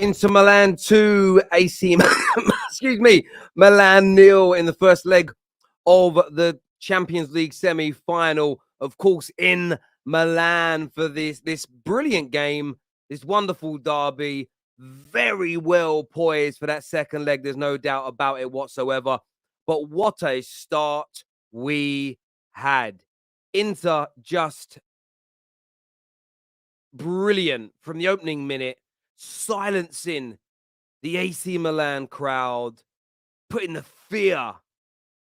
Inter Milan 2, AC excuse me, Milan 0 in the first leg of the Champions League semi-final. Of course, in Milan for this brilliant game, this wonderful derby. Very well poised for that second leg. There's no doubt about it whatsoever. But what a start we had. Inter just brilliant from the opening minute, silencing the AC Milan crowd, putting the fear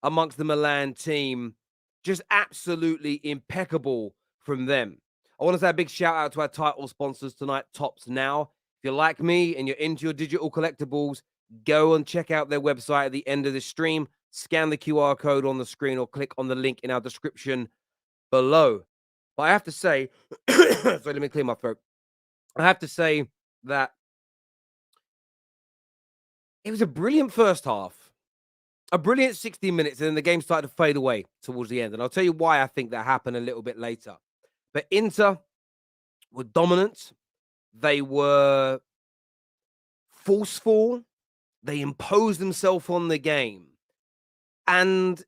amongst the Milan team. Just absolutely impeccable from them. I want to say a big shout out to our title sponsors tonight, Tops Now. If you're like me and you're into your digital collectibles, go and check out their website at the end of the stream. Scan the QR code on the screen or click on the link in our description below. But I have to say, sorry, let me clear my throat. I have to say that it was a brilliant first half, a brilliant 60 minutes, and then the game started to fade away towards the end. And I'll tell you why I think that happened a little bit later. But Inter were dominant. They were forceful. They imposed themselves on the game. And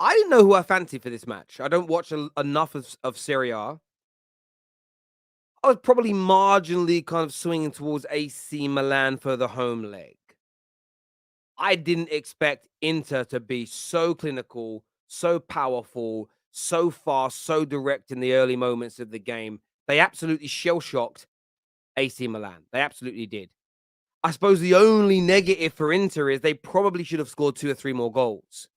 I didn't know who I fancied for this match. I don't watch enough of Serie A. I was probably marginally kind of swinging towards AC Milan for the home leg. I didn't expect Inter to be so clinical, so powerful, so fast, so direct in the early moments of the game. They absolutely shell-shocked AC Milan. They absolutely did. I suppose the only negative for Inter is they probably should have scored 2 or 3 more goals.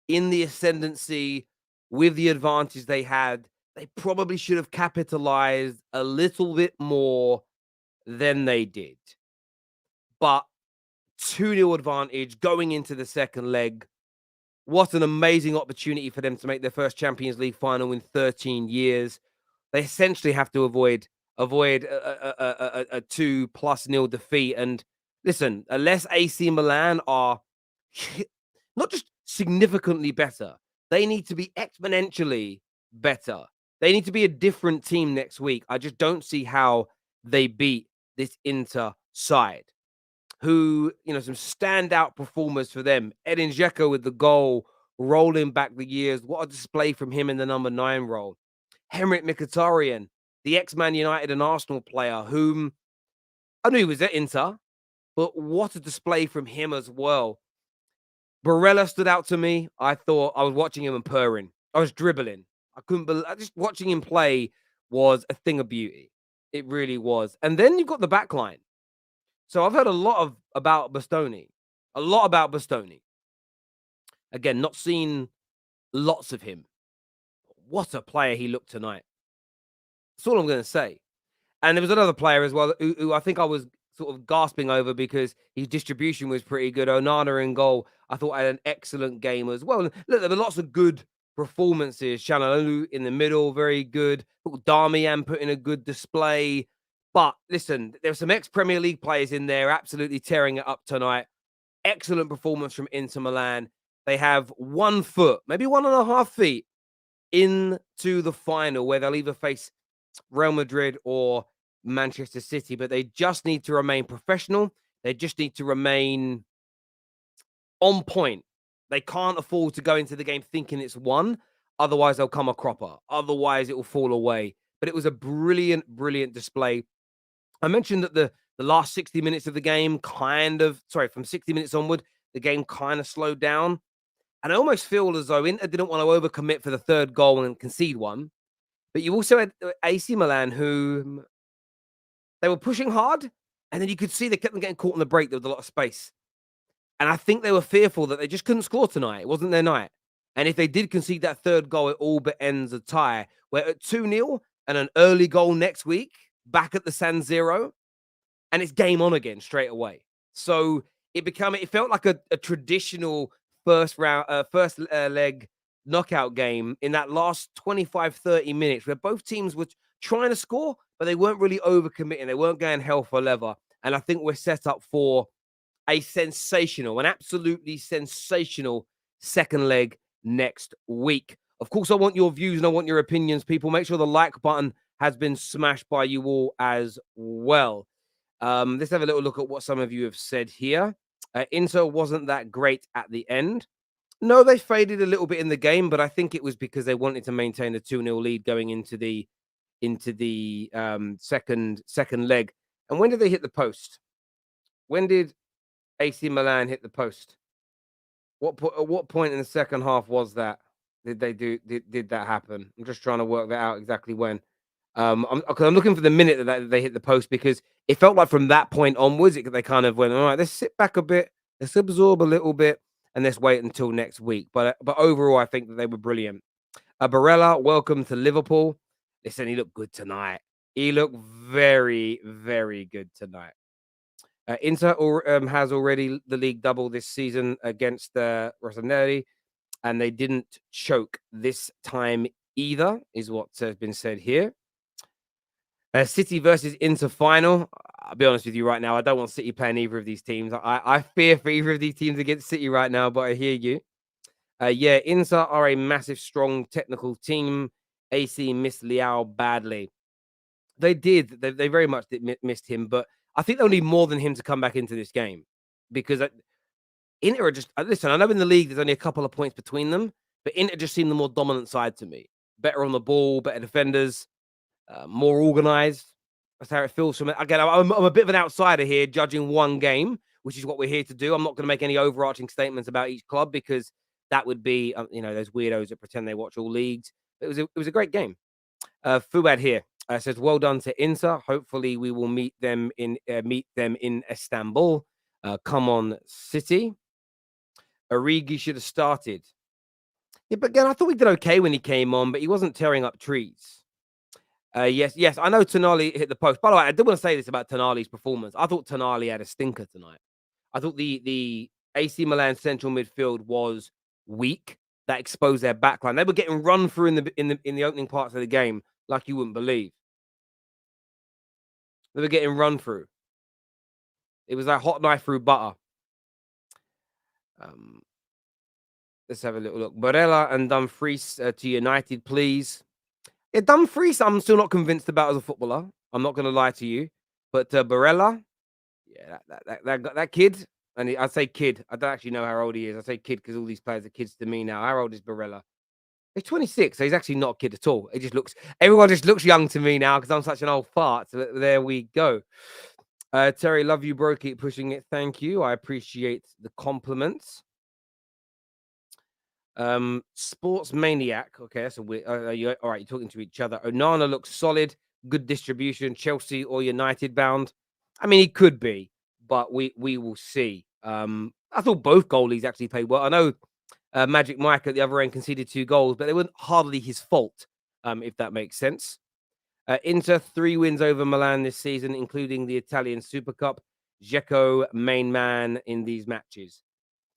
In the ascendancy, with the advantage they had, they probably should have capitalized a little bit more than they did. But 2-0 advantage going into the second leg. What an amazing opportunity for them to make their first Champions League final in 13 years. They essentially have to avoid a 2+0 defeat. And listen, unless AC Milan are not just significantly better, they need to be exponentially better. They need to be a different team next week. I just don't see how they beat this Inter side, who, some standout performers for them. Edin Dzeko with the goal, rolling back the years. What a display from him in the number 9 role. Henrik Mkhitaryan, the ex-Man United and Arsenal player, whom I knew he was at Inter, but what a display from him as well. Berella stood out to me. I thought I was watching him and purring. I was dribbling. I couldn't believe, just watching him play was a thing of beauty. It really was. And then you've got the back line. So I've heard a lot about Bastoni. A lot about Bastoni. Again, not seen lots of him. What a player he looked tonight. That's all I'm going to say. And there was another player as well who I think I was sort of gasping over because his distribution was pretty good. Onana in goal, I thought had an excellent game as well. And look, there were lots of good performances. Chanalolu in the middle, very good. Darmian put in a good display. But listen, there were some ex-Premier League players in there absolutely tearing it up tonight. Excellent performance from Inter Milan. They have 1 foot, maybe 1.5 feet into the final where they'll either face Real Madrid or Manchester City, but they just need to remain professional. They just need to remain on point. They can't afford to go into the game thinking it's won. Otherwise, they'll come a cropper. Otherwise, it will fall away. But it was a brilliant, brilliant display. I mentioned that the last 60 minutes of the game from 60 minutes onward, the game kind of slowed down. And I almost feel as though Inter didn't want to overcommit for the 3rd goal and concede one. But you also had AC Milan, who they were pushing hard, and then you could see they kept them getting caught in the break. There was a lot of space. And I think they were fearful that they just couldn't score tonight. It wasn't their night. And if they did concede that 3rd goal, it all but ends a tie. We're at 2-0 and an early goal next week, back at the San Siro, and it's game on again straight away. So it felt like a traditional first leg knockout game in that last 25-30 minutes where both teams were trying to score, but they weren't really overcommitting. They weren't going hell for leather. And I think we're set up for an absolutely sensational second leg next week. Of course, I want your views and I want your opinions, people. Make sure the like button has been smashed by you all as well. Let's have a little look at what some of you have said here. Inter wasn't that great at the end. No, they faded a little bit in the game, but I think it was because they wanted to maintain a 2-0 lead going into the second leg. And when did they hit the post? When did AC Milan hit the post? At what point in the second half was that? Did that happen? I'm just trying to work that out exactly when. I'm looking for the minute that they hit the post, because it felt like from that point onwards, they kind of went, all right, let's sit back a bit, let's absorb a little bit, and let's wait until next week. But overall, I think that they were brilliant. Berella, welcome to Liverpool. Listen, he looked good tonight. He looked very, very good tonight. Inter has already the league double this season against Rossoneri, and they didn't choke this time either, is what has been said here. City versus Inter final. I'll be honest with you right now, I don't want City playing either of these teams. I fear for either of these teams against City right now, but I hear you. Yeah, Inter are a massive, strong, technical team. AC missed Liao badly. They did. They very much missed him, but I think they'll need more than him to come back into this game, because Inter are just, listen, I know in the league there's only a couple of points between them, but Inter just seem the more dominant side to me. Better on the ball, better defenders, more organized. That's how it feels from it. Again, I'm a bit of an outsider here, judging one game, which is what we're here to do. I'm not going to make any overarching statements about each club, because that would be, those weirdos that pretend they watch all leagues. It was a great game. Fuad here says, "Well done to Inter. Hopefully, we will meet them in Istanbul. Come on, City." Origi should have started. Yeah, but again, I thought we did okay when he came on, but he wasn't tearing up trees. Yes, I know Tonali hit the post. By the way, I did want to say this about Tonali's performance. I thought Tonali had a stinker tonight. I thought the AC Milan central midfield was weak. That exposed their backline. They were getting run through in the opening parts of the game like you wouldn't believe. They were getting run through. It was like hot knife through butter. Let's have a little look. Berella and Dumfries to United, please. Yeah, Dumfries, I'm still not convinced about as a footballer. I'm not going to lie to you. But Berella, yeah, that kid, and I say kid, I don't actually know how old he is. I say kid because all these players are kids to me now. How old is Berella? He's 26, so he's actually not a kid at all. Everyone just looks young to me now because I'm such an old fart. So there we go. Terry, love you, bro. Keep pushing it. Thank you. I appreciate the compliments. Sports Maniac. Okay, that's a weird. All right, you're talking to each other. Onana looks solid. Good distribution. Chelsea or United bound. I mean, he could be, but we will see. I thought both goalies actually played well. I know Magic Mike at the other end conceded 2 goals, but they weren't hardly his fault, if that makes sense. Inter 3 wins over Milan this season, including the Italian Super Cup. Dzeko, main man in these matches.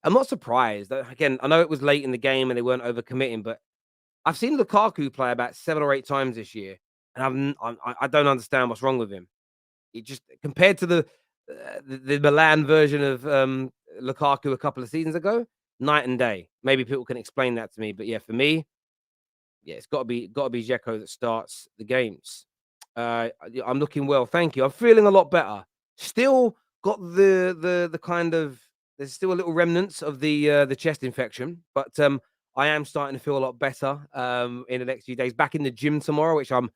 I'm not surprised. Again, I know it was late in the game and they weren't overcommitting, but I've seen Lukaku play about 7 or 8 times this year, and I don't understand what's wrong with him. It just, compared to the Milan version of Lukaku a couple of seasons ago, night and day. Maybe people can explain that to me, but yeah, for me, yeah, it's got to be Dzeko that starts the games. I'm looking well, thank you. I'm feeling a lot better. Still got the kind of, there's still a little remnants of the chest infection, but I am starting to feel a lot better in the next few days. Back in the gym tomorrow, which I'm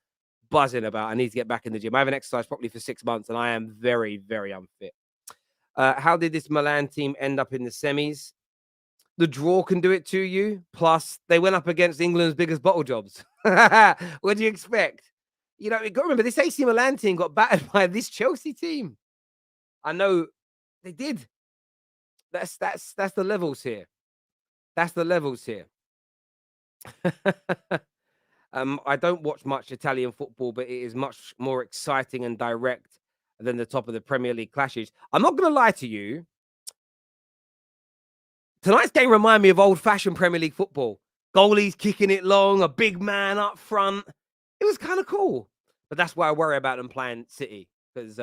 buzzing about. I need to get back in the gym. I haven't exercised properly for 6 months, and I am very, very unfit. How did this Milan team end up in the semis? The draw can do it to you. Plus, they went up against England's biggest bottle jobs. What do you expect? You got to remember, this AC Milan team got battered by this Chelsea team. I know they did. That's the levels here. That's the levels here. I don't watch much Italian football, but it is much more exciting and direct than the top of the Premier League clashes. I'm not going to lie to you. Tonight's game reminded me of old-fashioned Premier League football. Goalies kicking it long, a big man up front. It was kind of cool. But that's why I worry about them playing City, because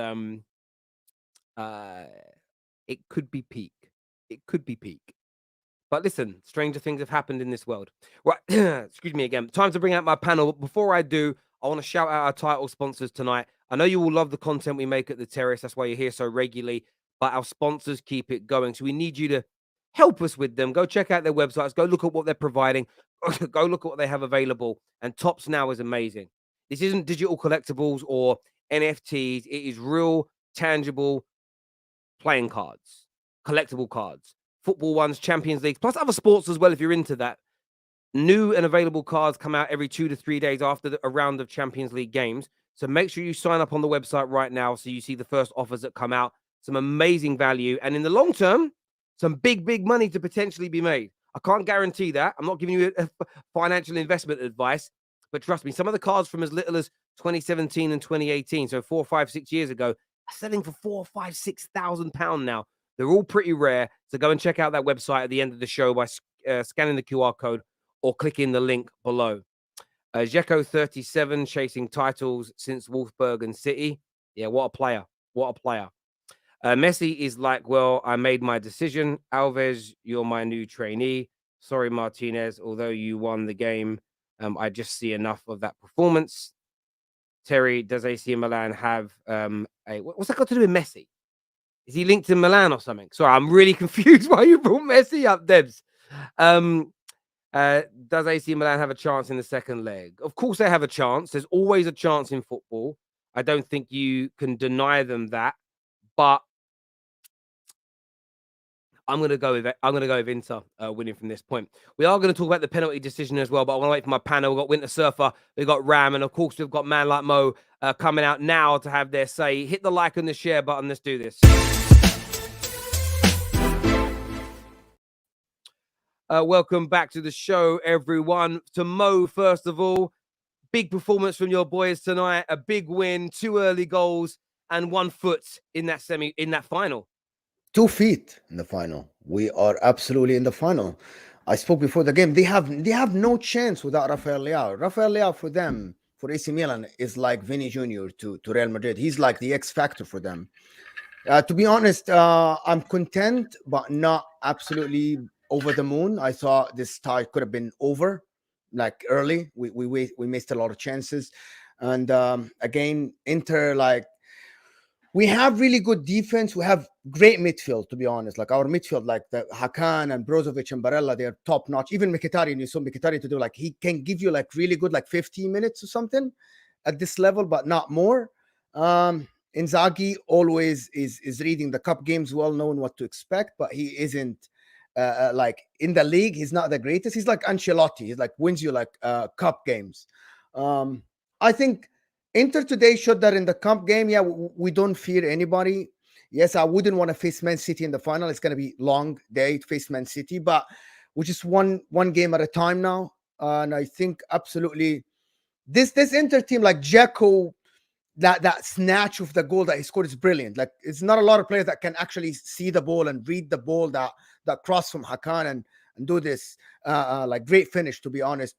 it could be peak. It could be peak. But listen, stranger things have happened in this world. Right, excuse me again. Time to bring out my panel. But before I do, I want to shout out our title sponsors tonight. I know you all love the content we make at the Terrace. That's why you're here so regularly. But our sponsors keep it going. So we need you to help us with them. Go check out their websites. Go look at what they're providing. Go look at what they have available. And Tops Now is amazing. This isn't digital collectibles or NFTs. It is real, tangible playing cards, collectible cards, football ones, Champions League, plus other sports as well if you're into that. New and available cards come out every 2 to 3 days after a round of Champions League games. So make sure you sign up on the website right now so you see the first offers that come out. Some amazing value. And in the long term, some big, big money to potentially be made. I can't guarantee that. I'm not giving you a financial investment advice, but trust me, some of the cards from as little as 2017 and 2018, so 4, 5, 6 years ago, are selling for £4,000, £5,000, £6,000 now. They're all pretty rare. So go and check out that website at the end of the show by scanning the QR code or clicking the link below. Dzeko37 chasing titles since Wolfsburg and City. Yeah, what a player. What a player. Messi is like, well, I made my decision. Alves, you're my new trainee. Sorry, Martinez, although you won the game, I just see enough of that performance. Terry, does AC Milan have what's that got to do with Messi? Is he linked to Milan or something? Sorry, I'm really confused why you brought Messi up, Debs. Does AC Milan have a chance in the second leg? Of course they have a chance. There's always a chance in football. I don't think you can deny them that. But I'm going to go with Inter winning from this point. We are going to talk about the penalty decision as well, but I want to wait for my panel. We've got Winter Surfer, we've got Ram, and of course we've got Man Like Mo coming out now to have their say. Hit the like and the share button. Let's do this. Welcome back to the show, everyone. To Mo, first of all, big performance from your boys tonight. A big win, 2 early goals, and 1 foot in that final. 2 feet in the final. We are absolutely in the final. I spoke before the game. They have no chance without Rafael Leao. Rafael Leao for them, for AC Milan, is like Vinny Jr. to Real Madrid. He's like the X factor for them. To be honest, I'm content, but not absolutely over the moon. I thought this tie could have been over, like early. We missed a lot of chances, and again, Inter, like, we have really good defense. We have great midfield, to be honest. Like our midfield, like the Hakan and Brozovic and Berella, they're top notch. Even Mkhitaryan, you saw Mkhitaryan to do, like, he can give you like really good, like 15 minutes or something at this level, but not more. Inzaghi always is reading the cup games, well known what to expect, but he isn't like in the league. He's not the greatest. He's like Ancelotti. He's like wins you like cup games. I think Inter today showed that in the cup game. Yeah, we don't fear anybody. Yes, I wouldn't want to face Man City in the final. It's going to be long day to face Man City, but we just one game at a time now. And I think absolutely this Inter team, like Dzeko, that snatch of the goal that he scored is brilliant. Like, it's not a lot of players that can actually see the ball and read the ball, that cross from Hakan and do this like great finish, to be honest.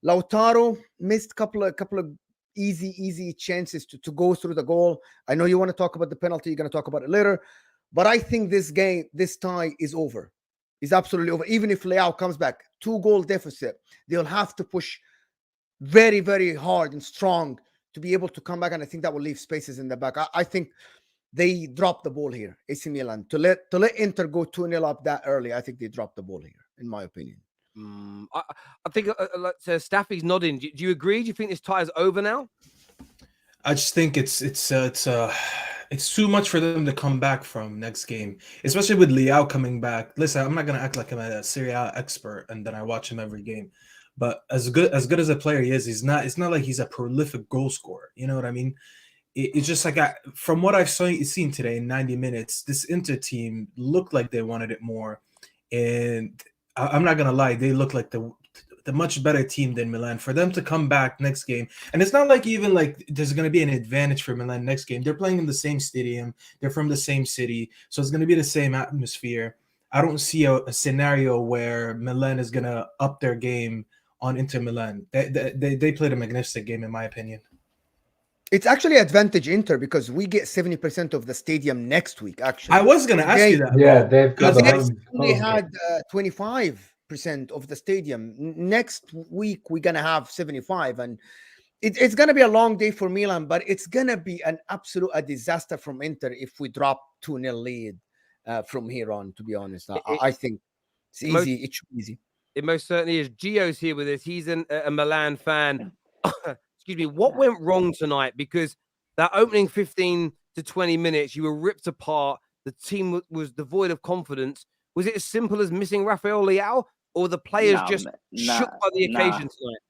Lautaro missed a couple of easy chances to go through the goal. I know you want to talk about the penalty. You're going to talk about it later. But I think this tie is over. It's absolutely over. Even if Leao comes back, 2-goal deficit, they'll have to push very, very hard and strong to be able to come back. And I think that will leave spaces in the back. I think they dropped the ball here, AC Milan. To let Inter go 2-0 up that early, I think they dropped the ball here, in my opinion. I think Staffy's nodding. Do you agree? Do you think this tie is over now? I just think it's too much for them to come back from next game, especially with Leao coming back. Listen, I'm not gonna act like I'm a Serie A expert and then I watch him every game, but as good as a player he is, he's not. It's not like he's a prolific goal scorer. You know what I mean? It's just like from what I've seen today in 90 minutes, this Inter team looked like they wanted it more, and I'm not gonna lie, they look like the much better team than Milan. For them to come back next game, and it's not like even like there's gonna be an advantage for Milan next game. They're playing in the same stadium, they're from the same city, so it's gonna be the same atmosphere. I don't see a scenario where Milan is gonna up their game on Inter Milan. They played a magnificent game, in my opinion. It's actually advantage Inter because we get 70% of the stadium next week. Actually, I was gonna ask you that. Yeah, they've got they had 25% of the stadium. Next week we're gonna have 75, and it's going to be a long day for Milan, but it's going to be an absolute disaster from Inter if we drop 2-0 lead from here on, to be honest. I think it's most, easy. It should be easy. It most certainly is. Gio's here with us. He's a Milan fan. Excuse me. What went wrong tonight? Because that opening 15 to 20 minutes, you were ripped apart. The team was devoid of confidence. Was it as simple as missing Rafael Leao, or the players just shook by the occasion tonight?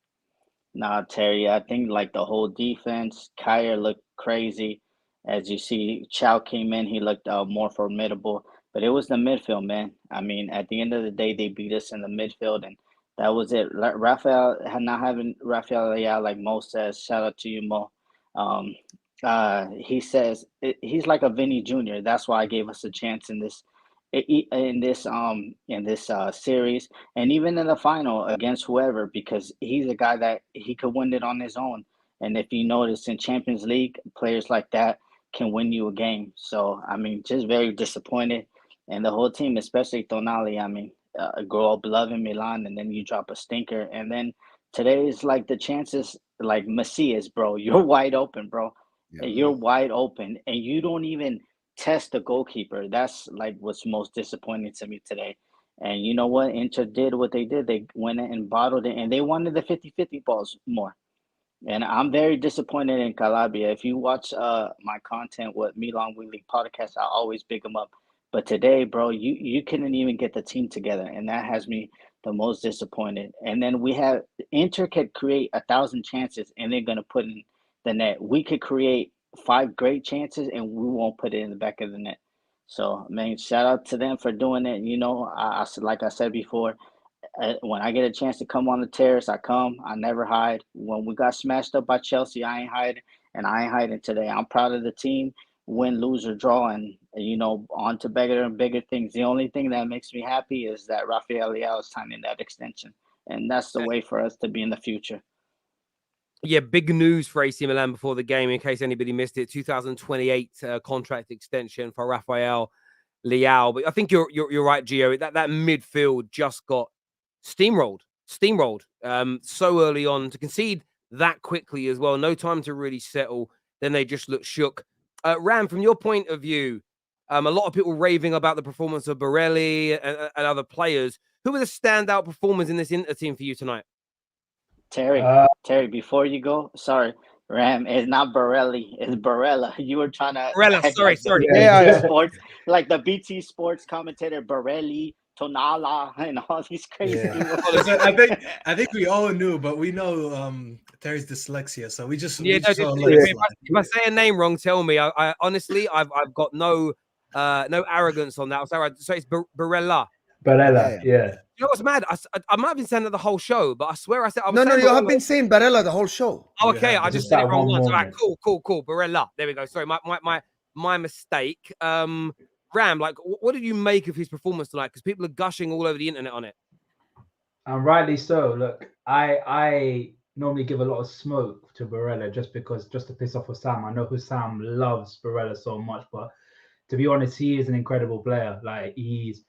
Nah, Terry, I think like the whole defense, Kyer looked crazy. As you see, Chow came in, he looked more formidable. But it was the midfield, man. I mean, at the end of the day, they beat us in the midfield, and that was it. Rafael, not having Rafael Leao, like Mo says, shout out to you, Mo. He says he's like a Vinny Jr. That's why I gave us a chance in this series, and even in the final against whoever, because he's a guy that he could win it on his own. And if you notice in Champions League, players like that can win you a game. So I mean, just very disappointed, and the whole team, especially Tonali. I mean, grow up loving Milan, and then you drop a stinker, and then today is like the chances, like Messias, bro. You're wide open, bro. Yeah. You're wide open, and you don't even test the goalkeeper. That's like what's most disappointing to me today. And you know what? Inter did what they did. They went in and bottled it, and they wanted the 50-50 balls more. And I'm very disappointed in Calabria. If you watch my content with Milan Weekly podcast, I always big them up. But today, bro, you couldn't even get the team together, and that has me the most disappointed. And then we have Inter could create 1,000 chances, and they're gonna put in the net. We could create 5 great chances, and we won't put it in the back of the net. So, man, shout out to them for doing it. You know, like I said before, when I get a chance to come on the terrace, I come. I never hide. When we got smashed up by Chelsea, I ain't hiding, and I ain't hiding today. I'm proud of the team, win, lose, or draw, and you know, on to bigger and bigger things. The only thing that makes me happy is that Rafael Leao is signing that extension, and that's the way for us to be in the future. Yeah, big news for AC Milan before the game, in case anybody missed it. 2028 contract extension for Rafael Leao. But I think you're right, Gio. That midfield just got steamrolled so early on, to concede that quickly as well. No time to really settle. Then they just looked shook. Ram, from your point of view, a lot of people raving about the performance of Berella and other players. Who were the standout performers in this Inter team for you tonight? Terry, before you go, sorry, Ram, it's not Borelli, it's Berella. You were trying to Berella, sorry. Yeah. sports, like the BT sports commentator Borelli, Tonala, and all these crazy people. I think we all knew, but we know Terry's dyslexia, so we just if I say a name wrong, tell me. I honestly, I've got no arrogance on that. So it's Berella. Berella, yeah. You know what's mad? I might have been saying it the whole show, but I swear I said No, you have been saying Berella the whole show. Oh, okay, I just said it wrong once. All right, cool. Berella. There we go. Sorry, my mistake. Ram, like, what did you make of his performance tonight? Because people are gushing all over the internet on it. And rightly so. Look, I normally give a lot of smoke to Berella just to piss off Sam. I know Sam loves Berella so much, but to be honest, he is an incredible player. Like he's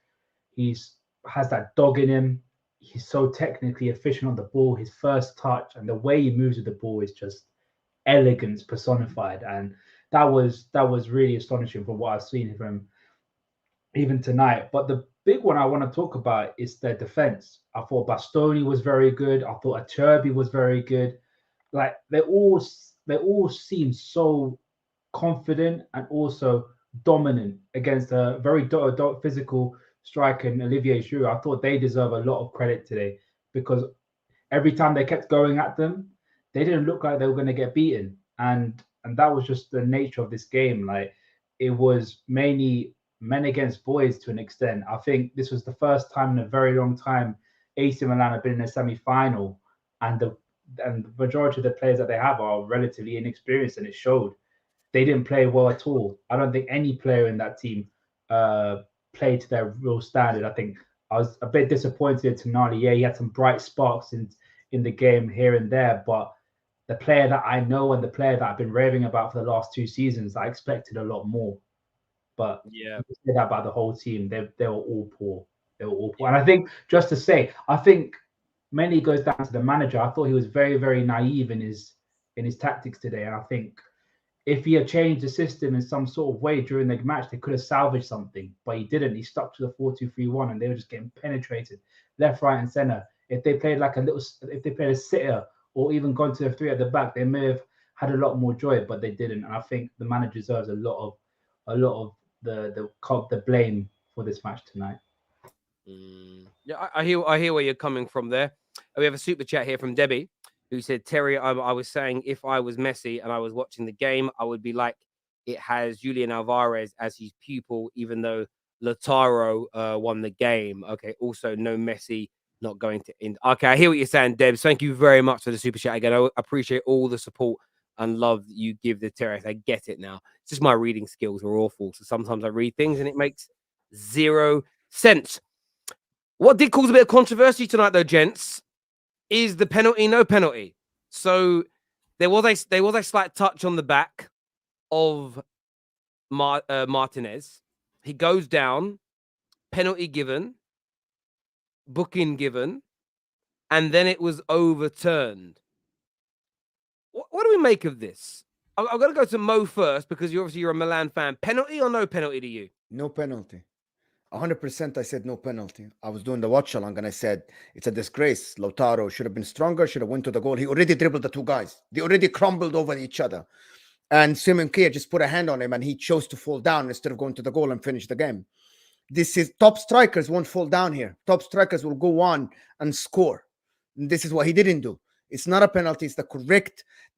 has that dog in him. He's so technically efficient on the ball. His first touch and the way he moves with the ball is just elegance personified. And that was really astonishing from what I've seen from him even tonight. But the big one I want to talk about is their defense. I thought Bastoni was very good. I thought Acerbi was very good. Like they all seem so confident and also dominant against a very physical striker and Olivier Giroud. I thought they deserve a lot of credit today, because every time they kept going at them, they didn't look like they were going to get beaten. And that was just the nature of this game. Like it was mainly men against boys to an extent. I think this was the first time in a very long time AC Milan have been in a semi-final, and the majority of the players that they have are relatively inexperienced, and it showed. They didn't play well at all. I don't think any player in that team played to their real standard. I think I was a bit disappointed in Tonali. Yeah, he had some bright sparks in the game here and there, but the player that I know and the player that I've been raving about for the last 2 seasons, I expected a lot more. But yeah, you say that about the whole team. They were all poor. And I think, just to say, I think mainly goes down to the manager. I thought he was very, very naive in his in his tactics today. And I think if he had changed the system in some sort of way during the match, they could have salvaged something. But he didn't. He stuck to the 4-2-3-1, and they were just getting penetrated left, right, and center. If they played if they played a sitter or even gone to the three at the back, they may have had a lot more joy, but they didn't. And I think the manager deserves a lot of the blame for this match tonight. Yeah, I hear where you're coming from there. We have a super chat here from Debbie, who said, Terry, I was saying if I was Messi and I was watching the game, I would be like, it has Julian Alvarez as his pupil, even though Lautaro won the game. Okay, also no Messi not going to end. Okay, I hear what you're saying, Debs. Thank you very much for the super chat again. I appreciate all the support and love that you give the Terrace. I get it now. It's just my reading skills are awful. So sometimes I read things and it makes 0 sense. What did cause a bit of controversy tonight, though, gents, is the penalty, no penalty. So there was a slight touch on the back of Martinez. He goes down, penalty given, booking given, and then it was overturned. What do we make of this? I'm going to go to Mo first because you're a Milan fan. Penalty or no penalty to you? No penalty. 100% I said no penalty. I was doing the watch along and I said it's a disgrace. Lautaro should have been stronger, should have went to the goal. He already dribbled the two guys. They already crumbled over each other. And Simon Kjaer just put a hand on him and he chose to fall down instead of going to the goal and finish the game. This is top strikers won't fall down here. Top strikers will go on and score. And this is what he didn't do. It's not a penalty.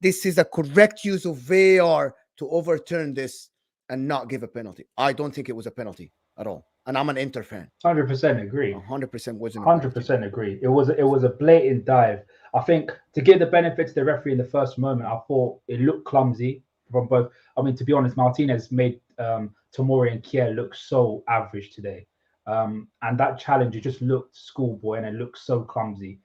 This is a correct use of VAR to overturn this and not give a penalty. I don't think it was a penalty at all. And I'm an Inter fan. 100% agree. 100% wasn't. 100% agree. It was a blatant dive. I think to give the benefit to the referee in the first moment, I thought it looked clumsy from both. I mean, to be honest, Martinez made Tomori and Kjaer look so average today. And that challenge, it just looked schoolboy and it looked so clumsy.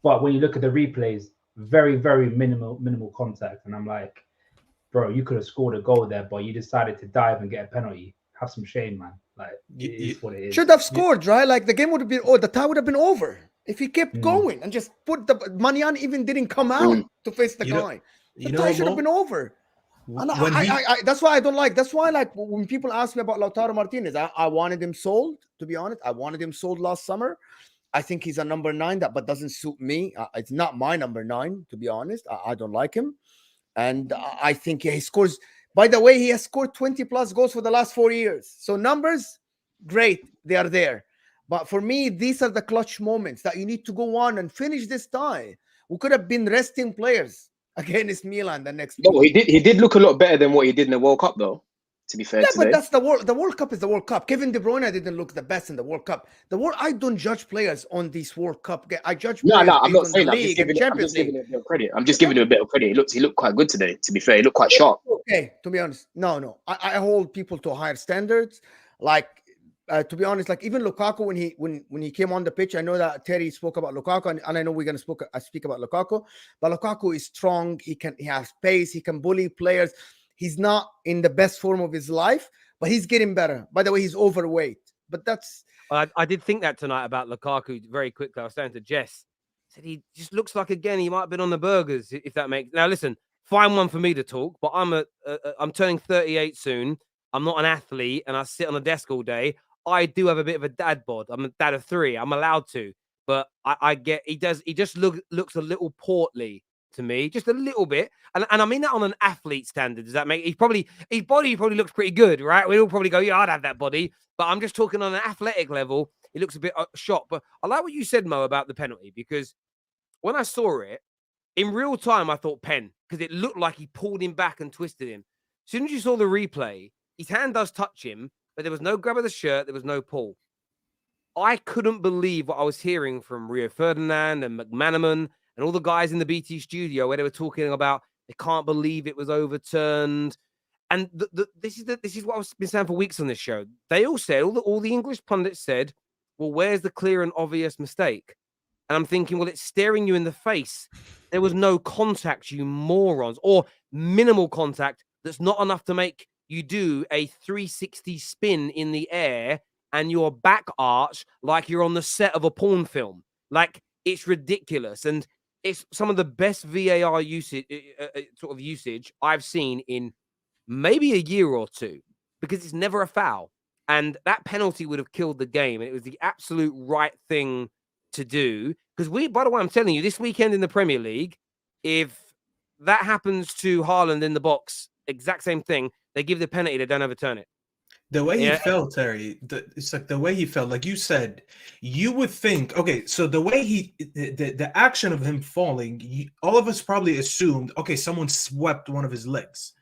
But when you look at the replays, very, very minimal contact. And I'm like, bro, you could have scored a goal there, but you decided to dive and get a penalty. Have some shame, man. Like, it is what it is. Should have scored, right? Like the game would have been, the tie would have been over if he kept going and just put the Manian even didn't come out to face the guy. The tie should have been over. And that's why I don't like. That's why, like, when people ask me about Lautaro Martinez, I wanted him sold. To be honest, I wanted him sold last summer. I think he's a number 9 but doesn't suit me. It's not my number 9, to be honest. I don't like him, and I think he scores. By the way, he has scored 20 plus goals for the last 4 years. So numbers, great, they are there. But for me, these are the clutch moments that you need to go on and finish this tie. We could have been resting players against Milan the next week. He did look a lot better than what he did in the World Cup, though. To be fair, but that's the World Cup is the World Cup. Kevin De Bruyne didn't look the best in the World Cup. I don't judge players on these World Cup. I judge. No, I'm not saying that. I'm just giving him a bit of credit. I'm just giving him a bit of credit. He looked quite good today. To be fair, he looked quite sharp. Okay, to be honest, no. I hold people to higher standards. Like, to be honest, like even Lukaku when he came on the pitch, I know that Terry spoke about Lukaku, and I know we're gonna speak about Lukaku, but Lukaku is strong. He has pace. He can bully players. He's not in the best form of his life, but he's getting better. By the way, he's overweight. But that's... I did think that tonight about Lukaku very quickly. I was saying to Jess, I said he just looks like, again, he might have been on the burgers, if that makes... Now, listen, fine one for me to talk, but I'm turning 38 soon. I'm not an athlete, and I sit on a desk all day. I do have a bit of a dad bod. I'm a dad of 3. I'm allowed to. But I get... He just looks a little portly to me, just a little bit, and I mean that on an athlete standard. Does that make his body probably looks pretty good, right? We'd all probably go, yeah, I'd have that body, but I'm just talking on an athletic level. It looks a bit shot. But I like what you said, Mo, about the penalty, because when I saw it in real time, I thought pen, because it looked like he pulled him back and twisted him. As soon as you saw the replay, his hand does touch him, but there was no grab of the shirt, there was no pull. I couldn't believe what I was hearing from Rio Ferdinand and McManaman and all the guys in the BT studio where they were talking about they can't believe it was overturned. And this is what I've been saying for weeks on this show. They all said, all the English pundits said, well, where's the clear and obvious mistake? And I'm thinking, well, it's staring you in the face. There was no contact, you morons, or minimal contact that's not enough to make you do a 360 spin in the air and your back arch like you're on the set of a porn film. Like, it's ridiculous. And it's some of the best VAR usage, sort of usage I've seen in maybe a year or two, because it's never a foul. And that penalty would have killed the game. And it was the absolute right thing to do. Because by the way, I'm telling you, this weekend in the Premier League, if that happens to Haaland in the box, exact same thing, they give the penalty, they don't overturn it. The way he fell, Terry, it's like the way he fell, like you said, you would think, okay, so the way the action of him falling, all of us probably assumed, okay, someone swept one of his legs.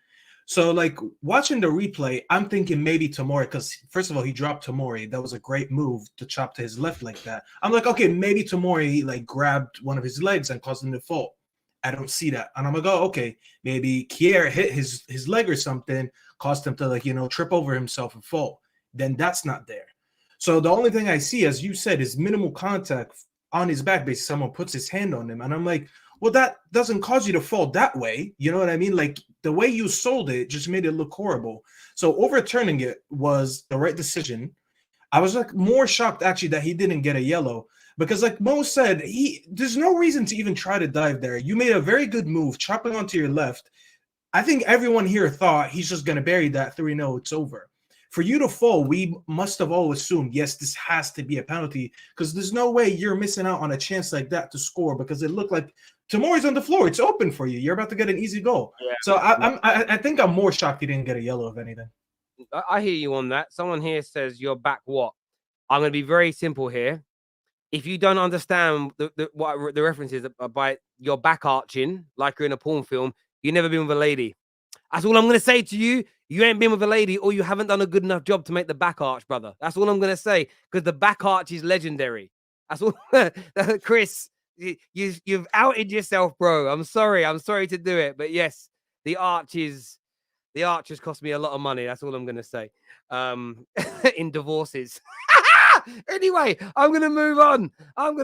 So, like, watching the replay, I'm thinking maybe Tomori, because first of all, he dropped Tomori. That was a great move to chop to his left like that. I'm like, okay, maybe Tomori, like, grabbed one of his legs and caused him to fall. I don't see that. And I'm like, oh, okay, maybe Kier hit his leg or something, caused him to, like, trip over himself and fall. Then that's not there. So the only thing I see, as you said, is minimal contact on his back. Basically, someone puts his hand on him. And I'm like, well, that doesn't cause you to fall that way. You know what I mean? Like, the way you sold it just made it look horrible. So overturning it was the right decision. I was like more shocked actually that he didn't get a yellow, because like Mo said, there's no reason to even try to dive there. You made a very good move chopping onto your left. I think everyone here thought he's just going to bury that 3-0. It's over. For you to fall, we must have all assumed, yes, this has to be a penalty, because there's no way you're missing out on a chance like that to score, because it looked like Tomori's on the floor. It's open for you. You're about to get an easy goal. Yeah. So I think I'm more shocked he didn't get a yellow, if anything. I hear you on that. Someone here says you're back what? I'm going to be very simple here. If you don't understand what the reference is by your back arching, like you're in a porn film, you've never been with a lady. That's all I'm going to say to you. You ain't been with a lady, or you haven't done a good enough job to make the back arch, brother. That's all I'm going to say, because the back arch is legendary. That's all. Chris, you've outed yourself, bro. I'm sorry to do it, but yes, the arch has cost me a lot of money. That's all I'm going to say. In divorces. Anyway, I'm going to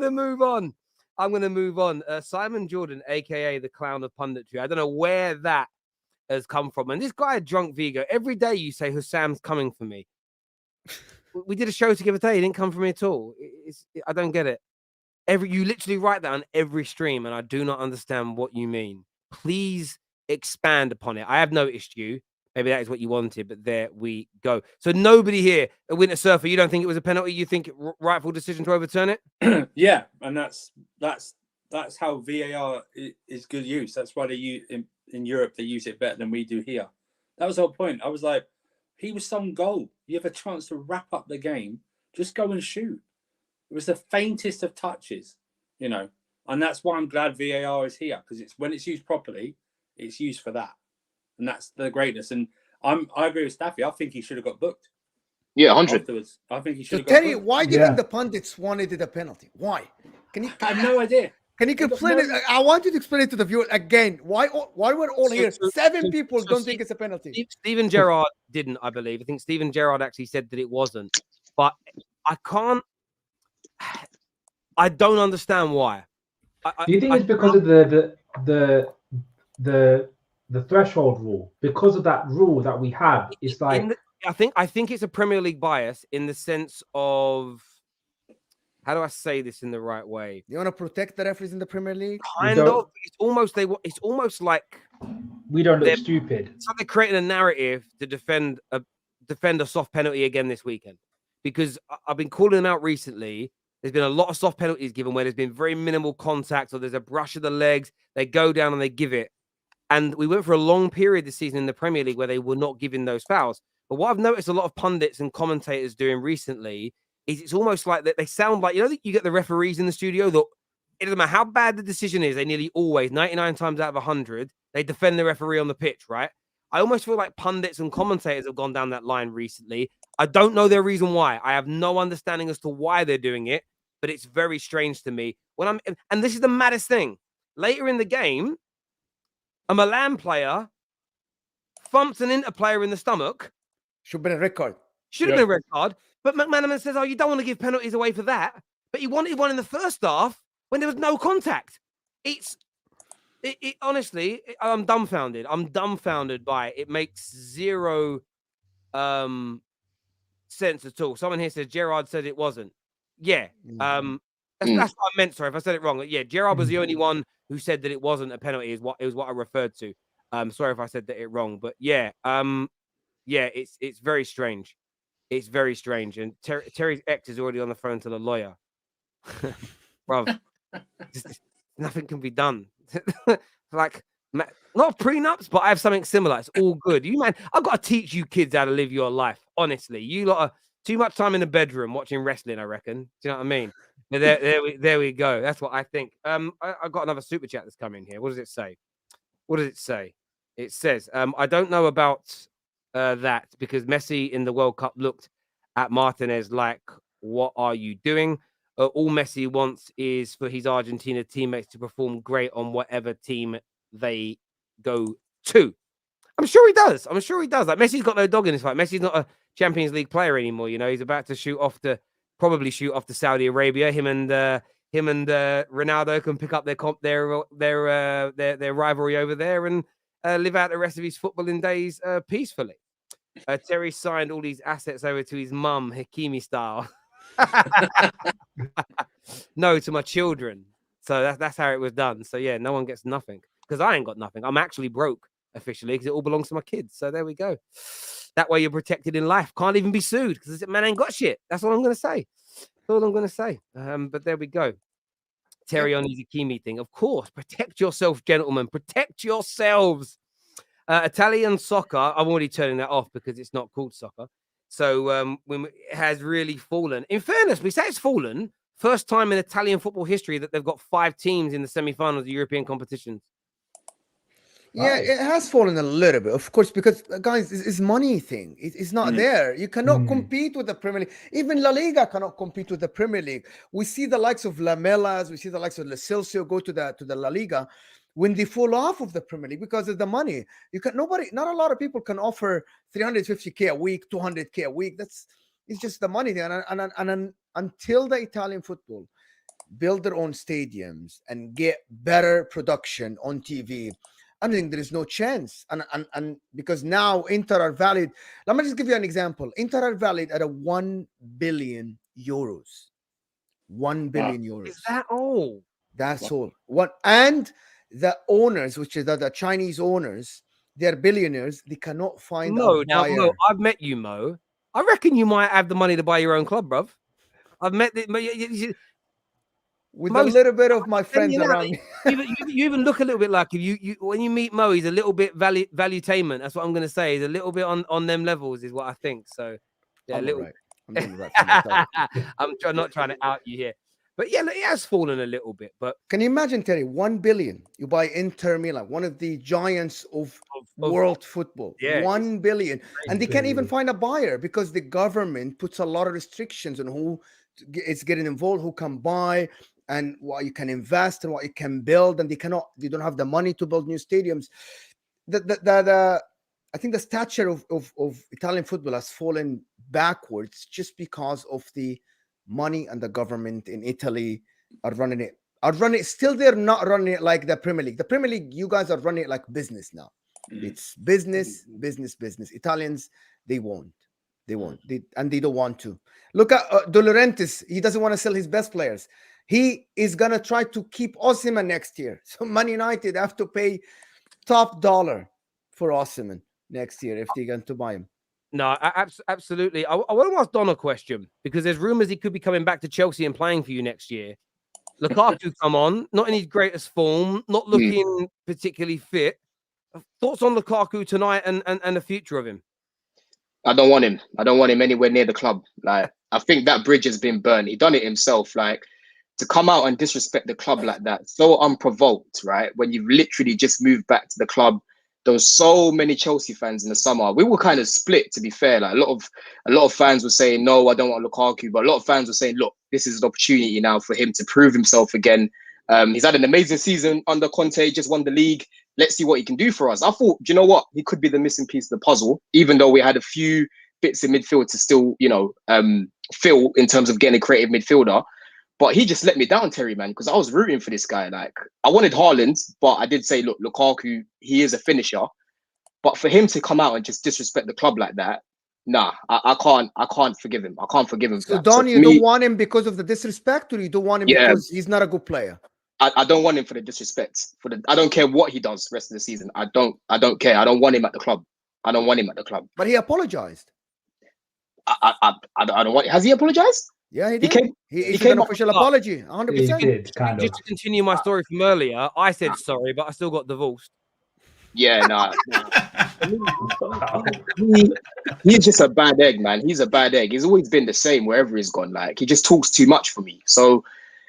move on. Simon Jordan, aka the clown of punditry. I don't know where that has come from. And this guy, Drunk Vigo, every day you say Hussam's coming for me. We did a show together today. He didn't come for me at all. I don't get it. You literally write that on every stream, and I do not understand what you mean. Please expand upon it. I have noticed you. Maybe that is what you wanted, but there we go. So nobody here, a Winter Surfer, you don't think it was a penalty? You think rightful decision to overturn it? Yeah, and that's how VAR is good use. That's why they use in Europe, they use it better than we do here. That was the whole point. I was like, he was some goal. You have a chance to wrap up the game. Just go and shoot. It was the faintest of touches, and that's why I'm glad VAR is here, because it's when it's used properly, it's used for that, and that's the greatness. And I agree with Staffy. I think he should have got booked. Yeah, 100. Afterwards, I think he should have got got booked. Why do you think the pundits wanted the penalty? Why? I have no idea. Can you explain it? I want you to explain it to the viewer again. Why we're all here? Seven people don't think it's a penalty. Steven Gerrard didn't, I believe. I think Steven Gerrard actually said that it wasn't. But I don't understand why. Do you think it's because of the threshold rule? Because of that rule that we have, it's like I think it's a Premier League bias in the sense of, how do I say this in the right way? You want to protect the referees in the Premier League? Kind of. It's almost like we don't look stupid. It's like they're creating a narrative to defend a soft penalty again this weekend. Because I've been calling them out recently. There's been a lot of soft penalties given where there's been very minimal contact, or there's a brush of the legs. They go down and they give it. And we went for a long period this season in the Premier League where they were not giving those fouls. But what I've noticed a lot of pundits and commentators doing recently is it's almost like that they sound like, you get the referees in the studio that it doesn't matter how bad the decision is, they nearly always, 99 times out of 100, they defend the referee on the pitch, right? I almost feel like pundits and commentators have gone down that line recently. I don't know their reason why. I have no understanding as to why they're doing it, but it's very strange to me. And this is the maddest thing. Later in the game, a Milan player thumps an Inter player in the stomach. Should have been a red card. Should have been a red card. But McManaman says, you don't want to give penalties away for that. But he wanted one in the first half when there was no contact. Honestly, I'm dumbfounded. I'm dumbfounded by it. It makes zero sense at all. Someone here says Gerrard said it wasn't. Yeah. That's what I meant. Sorry if I said it wrong. Yeah, Gerrard was the only one who said that it wasn't a penalty. Is what I referred to. Sorry if I said that it wrong, but yeah, it's very strange. It's very strange, and Terry's ex is already on the phone to the lawyer. Bro, nothing can be done. Like, not prenups, but I have something similar. It's all good. I've got to teach you kids how to live your life. Honestly, you lot are too much time in the bedroom watching wrestling, I reckon. Do you know what I mean? But there we go. That's what I think. I got another super chat that's coming here. What does it say? It says, I don't know about that because Messi in the World Cup looked at Martinez like, what are you doing? All Messi wants is for his Argentina teammates to perform great on whatever team they go to. I'm sure he does. Like, Messi's got no dog in this fight. Messi's not a Champions League player anymore. You know, he's about to probably shoot off to Saudi Arabia. Him and Ronaldo can pick up their rivalry over there and live out the rest of his footballing days peacefully. Terry signed all these assets over to his mum, Hakimi style. No, to my children. So that's how it was done. So yeah, no one gets nothing because I ain't got nothing. I'm actually broke officially because it all belongs to my kids. So there we go. That way you're protected in life. Can't even be sued because this man ain't got shit. That's all I'm gonna say. But there we go. Terry on his Hakimi thing. Of course, protect yourself, gentlemen. Protect yourselves. Italian soccer. I'm already turning that off because it's not called soccer. So when it has really fallen. In fairness, we say it's fallen. First time in Italian football history that they've got 5 teams in the semi-finals of European competitions. Yeah, it has fallen a little bit, of course, because guys, it's money thing. It's not there. You cannot compete with the Premier League. Even La Liga cannot compete with the Premier League. We see the likes of Lamelas, we see the likes of Lo Celso go to the La Liga when they fall off of the Premier League because of the money. Not a lot of people can offer 350k a week, 200k a week. It's just the money there. And until the Italian football build their own stadiums and get better production on TV, I think there is no chance. And because now Inter are valued. Let me just give you an example. Inter are valued at 1 billion euros. 1 billion euros. Is that all? That's all. And the owners, which are the Chinese owners, they're billionaires. They cannot find a buyer. Mo, I've met you, Mo. I reckon you might have the money to buy your own club, bruv. I've met with a little bit of my friends around me. You even look a little bit like you when you meet Mo, he's a little bit valuetainment. That's what I'm going to say. He's a little bit on them levels, is what I think. So yeah, I'm little. right. I'm doing right for myself. I'm not trying to out you here, but yeah, it has fallen a little bit. But can you imagine, Terry? 1 billion. You buy Inter Milan, one of the giants of world football. Yeah, 1 billion, and they can't even find a buyer because the government puts a lot of restrictions on who is getting involved, who can buy, and what you can invest and what you can build, and they don't have the money to build new stadiums. I think the stature of Italian football has fallen backwards just because of the money and the government in Italy are running it. Still, they're not running it like the Premier League. The Premier League, you guys are running it like business now. It's business. Italians, they won't. They don't want to. Look at De Laurentiis. He doesn't want to sell his best players. He is going to try to keep Osimhen next year. So Man United have to pay top dollar for Osimhen next year if they're going to buy him. No, absolutely. I want to ask Don a question because there's rumors he could be coming back to Chelsea and playing for you next year. Lukaku come on, not in his greatest form, not looking particularly fit. Thoughts on Lukaku tonight and the future of him? I don't want him. I don't want him anywhere near the club. Like, I think that bridge has been burned. He done it himself. Like, to come out and disrespect the club like that, so unprovoked, right? When you've literally just moved back to the club. There was so many Chelsea fans in the summer. We were kind of split, to be fair. Like a lot of fans were saying, no, I don't want Lukaku. But a lot of fans were saying, look, this is an opportunity now for him to prove himself again. He's had an amazing season under Conte, just won the league. Let's see what he can do for us. I thought, do you know what? He could be the missing piece of the puzzle, even though we had a few bits in midfield to still, fill in terms of getting a creative midfielder. But he just let me down, Terry, man, because I was rooting for this guy. Like, I wanted Haaland, but I did say, look, Lukaku, he is a finisher. But for him to come out and just disrespect the club like that, Nah, I can't forgive him. I can't forgive him for So that. Don, for you me, don't want him because of the disrespect, or you don't want him yeah, because he's not a good player? I don't want him for the disrespect. I don't care what he does the rest of the season. I don't care. I don't want him at the club. I don't want him at the club. But he apologized. I don't want. Has he apologized? Yeah, he He did. came. He issued came an up- official apology, 100%. He did, kind of. Just to continue my story from earlier, I said sorry, but I still got divorced. Yeah, nah. He's just a bad egg, man. He's a bad egg. He's always been the same wherever he's gone. Like, he just talks too much for me. So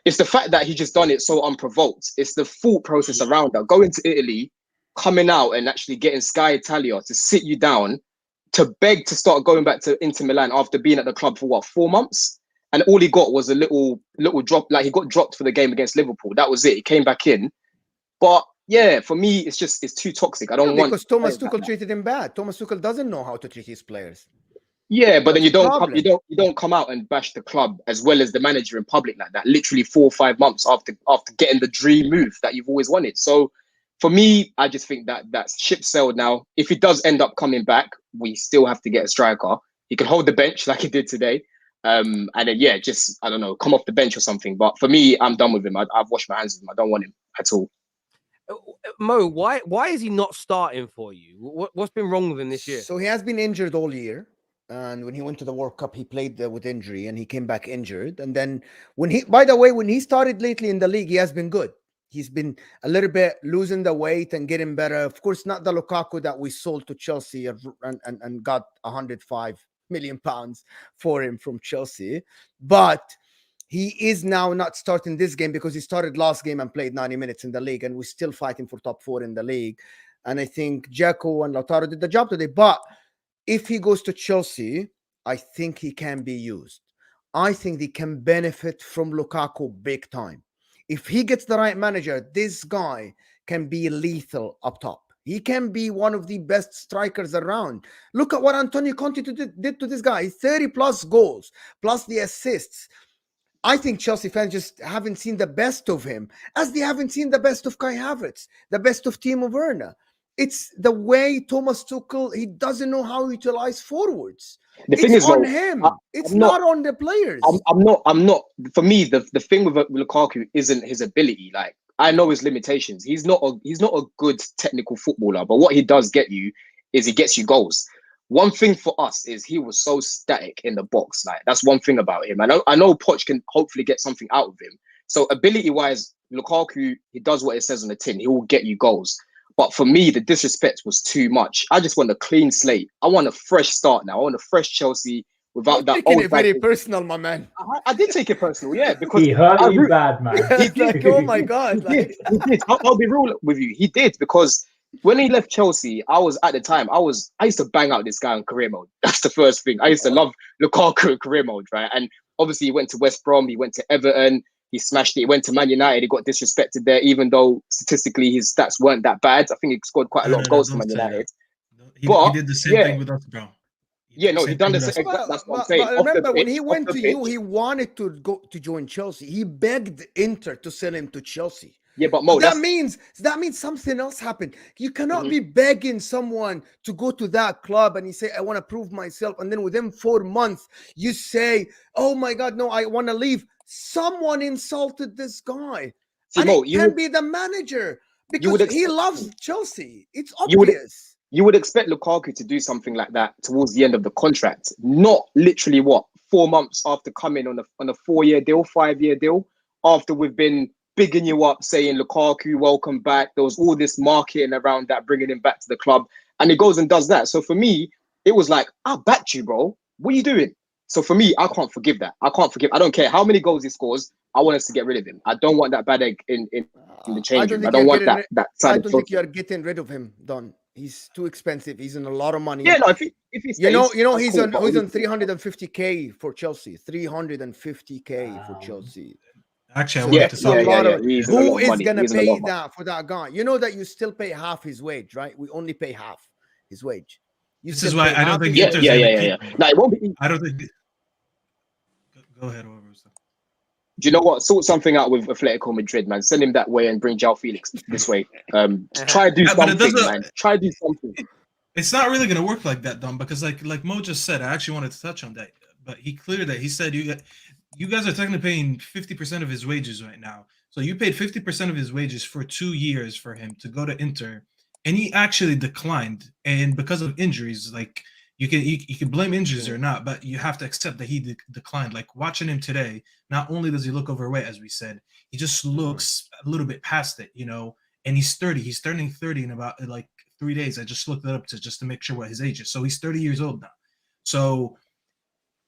it's the fact that he just done it so unprovoked. It's the thought process around that. Going to Italy, coming out and actually getting Sky Italia to sit you down, to beg to start going back to Inter Milan after being at the club for what, 4 months? And all he got was a little drop. Like, he got dropped for the game against Liverpool. That was it. He came back in. But yeah, for me, it's too toxic. I don't want, because Thomas Tuchel treated him bad. Thomas Tuchel doesn't know how to treat his players. Yeah, but then you That's the don't come out and bash the club as well as the manager in public like that. Literally 4 or 5 months after getting the dream move that you've always wanted. So for me, I just think that's ship sailed now. If he does end up coming back, we still have to get a striker. He can hold the bench like he did today. And then just, I don't know, come off the bench or something. But for me, I'm done with him. I've washed my hands of him. I don't want him at all. Mo, why is he not starting for you? What's been wrong with him this year? So he has been injured all year. And when he went to the World Cup, he played with injury and he came back injured. And then when he started lately in the league, he has been good. He's been a little bit losing the weight and getting better. Of course, not the Lukaku that we sold to Chelsea and got 105 million pounds for him from Chelsea. But he is now not starting this game because he started last game and played 90 minutes in the league. And we're still fighting for top 4 in the league. And I think Dzeko and Lautaro did the job today. But if he goes to Chelsea, I think he can be used. I think they can benefit from Lukaku big time. If he gets the right manager, this guy can be lethal up top. He can be one of the best strikers around. Look at what Antonio Conte did to this guy. 30 plus goals, plus the assists. I think Chelsea fans just haven't seen the best of him, as they haven't seen the best of Kai Havertz, the best of Timo Werner. It's the way Thomas Tuchel, he doesn't know how to utilize forwards. It's on him. It's not on the players. I'm not. For me, the thing with Lukaku isn't his ability. Like, I know his limitations. He's not a good technical footballer, but what he does get you is he gets you goals. One thing for us is he was so static in the box. Like, that's one thing about him. I know Poch can hopefully get something out of him. So ability-wise, Lukaku, he does what it says on the tin. He will get you goals. But for me, the disrespect was too much. I just want a clean slate. I want a fresh start now. I want a fresh Chelsea without that. Taking it very personal, my man. I did take it personal, yeah, because he hurt you bad, man. He did. Oh my God! He did. I'll be real with you. He did, because when he left Chelsea, I used to bang out this guy on career mode. That's the first thing. I used to love Lukaku in career mode, right? And obviously, he went to West Brom. He went to Everton. He smashed it. He went to Man United. He got disrespected there, even though statistically his stats weren't that bad. I think he scored quite a lot of goals for Man United. He did the same thing with us, bro. He done the same. That's what I'm saying. But remember, when he went to you, he wanted to go to join Chelsea. He begged Inter to sell him to Chelsea. Yeah, but Mo, that means something else happened. You cannot be begging someone to go to that club and you say, I want to prove myself. And then within 4 months, you say, oh my God, no, I want to leave. Someone insulted this guy. And Mo, it can be the manager because he loves Chelsea. It's obvious. You would expect Lukaku to do something like that towards the end of the contract, not literally 4 months after coming on a 4-year deal, 5-year deal, after we've been bigging you up, saying Lukaku, welcome back. There was all this marketing around that, bringing him back to the club, and he goes and does that. So for me, it was like, I backed you, bro. What are you doing? So for me, I can't forgive that. I don't care how many goals he scores. I want us to get rid of him. I don't want that bad egg in the change room. I don't want that side. I don't think you're getting rid of him, Don. He's too expensive. He's in a lot of money. Yeah, no. If he stays, he's on 350k for Chelsea. 350k for Chelsea. Actually, I wanted to say who is gonna pay that for that guy? You know that you still pay half his wage, right? We only pay half his wage. This is why I don't think. Yeah. No, it won't be. I don't think. Go ahead, over. Do you know what? Sort something out with Atletico Madrid, man. Send him that way and bring João Felix this way. Try to do something, man. Try to do something. It's not really gonna work like that, Dom, because like Mo just said, I actually wanted to touch on that, but he cleared that. He said you guys are technically paying 50% of his wages right now. So you paid 50% of his wages for 2 years for him to go to Inter, and he actually declined. And because of injuries, like you can blame injuries or not, but you have to accept that he declined. Like watching him today, not only does he look overweight, as we said, he just looks a little bit past it, you know. And he's 30. He's turning 30 in about like 3 days. I just looked it up just to make sure what his age is. So he's 30 years old now. So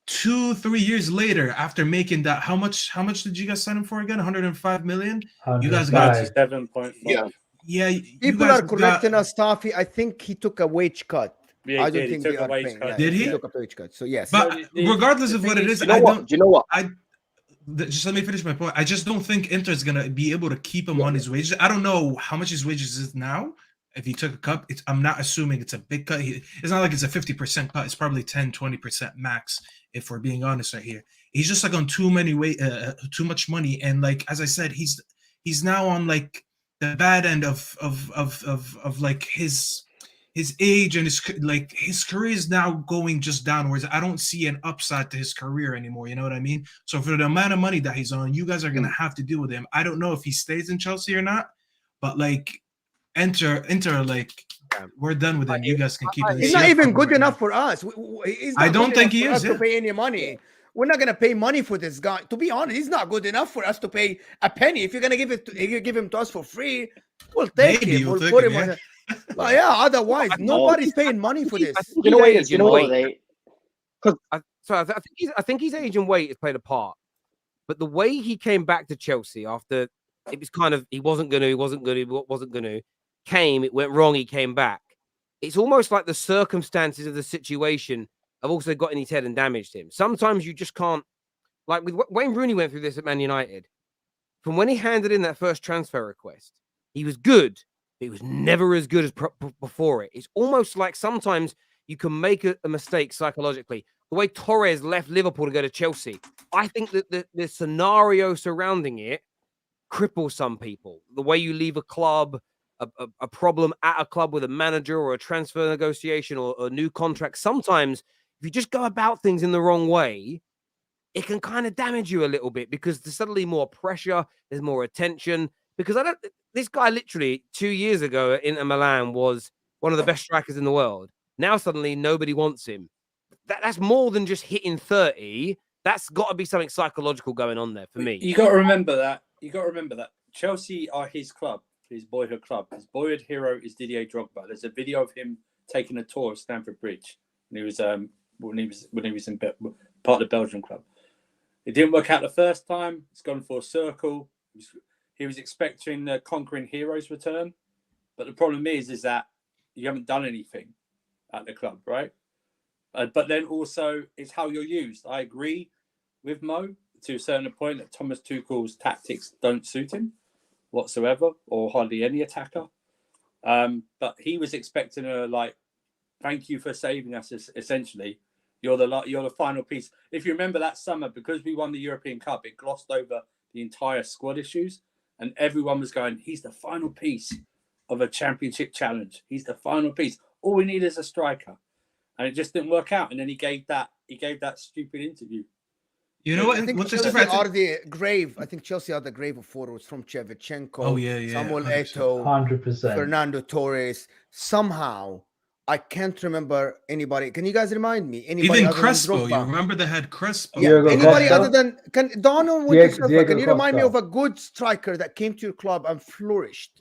2-3 years later, after making that, how much did you guys sign him for again? 105 million. You guys got 7.5. yeah. People are correcting us, Tafi. I think he took a wage cut. Yeah, I don't think he they took a are wage paying. cut. Yeah, Did he? took a wage cut. So yes. But regardless of what it is, Do you know what? Just let me finish my point. I just don't think Inter's gonna be able to keep him on his wages. I don't know how much his wages is now. If he took a cut, I'm not assuming it's a big cut. It's not like it's a 50% cut. It's probably 10-20% max, if we're being honest right here. He's just like on too much money, and like as I said, he's now on like the bad end of like his age, and his career is now going just downwards. I don't see an upside to his career anymore. You know what I mean? So for the amount of money that he's on, you guys are gonna have to deal with him. I don't know if he stays in Chelsea or not, but like Inter, like we're done with him. You guys can keep him. He's not even good enough for us. I don't think he is to pay any money. We're not gonna pay money for this guy. To be honest, he's not good enough for us to pay a penny. If you're gonna give him to us for free, we'll take him. We'll put him on. Well, yeah. Otherwise, nobody's paying money for this. You know what it is? You know what? I think his age and weight has played a part. But the way he came back to Chelsea after it was kind of he wasn't gonna, came, it went wrong, he came back. It's almost like the circumstances of the situation have also got in his head and damaged him. Sometimes you just can't, like with Wayne Rooney went through this at Man United. From when he handed in that first transfer request, he was good, but he was never as good as before it. It's almost like sometimes you can make a mistake psychologically. The way Torres left Liverpool to go to Chelsea, I think that the scenario surrounding it cripples some people. The way you leave a club, a problem at a club with a manager or a transfer negotiation or a new contract. Sometimes if you just go about things in the wrong way, it can kind of damage you a little bit because there's suddenly more pressure, there's more attention. Because this guy literally 2 years ago at Inter Milan was one of the best strikers in the world. Now suddenly nobody wants him. That's more than just hitting 30. That's got to be something psychological going on there for me. You got to remember that. Chelsea are his club. His boyhood club. His boyhood hero is Didier Drogba. There's a video of him taking a tour of Stamford Bridge when he was in part of the Belgian club. It didn't work out the first time. It's gone full circle. He was expecting the conquering hero's return, but the problem is that you haven't done anything at the club, right? But then also it's how you're used. I agree with Mo to a certain point that Thomas Tuchel's tactics don't suit him whatsoever, or hardly any attacker. But he was expecting thank you for saving us. Essentially, you're the final piece. If you remember that summer, because we won the European Cup, it glossed over the entire squad issues, and everyone was going, "He's the final piece of a championship challenge. He's the final piece. All we need is a striker," and it just didn't work out. And then he gave that stupid interview. You know what? I think Chelsea are the grave. I think Chelsea are the grave of forwards from Shevchenko, Samuel 100%. Eto'o, 100%. Fernando Torres. Somehow, I can't remember anybody. Can you guys remind me? Anybody Even other Crespo. than You Drogba? remember the head Crespo? Yeah. Diego Anybody Costa. other than Donald? Diego Can you remind me Costa. of a good striker that came to your club and flourished?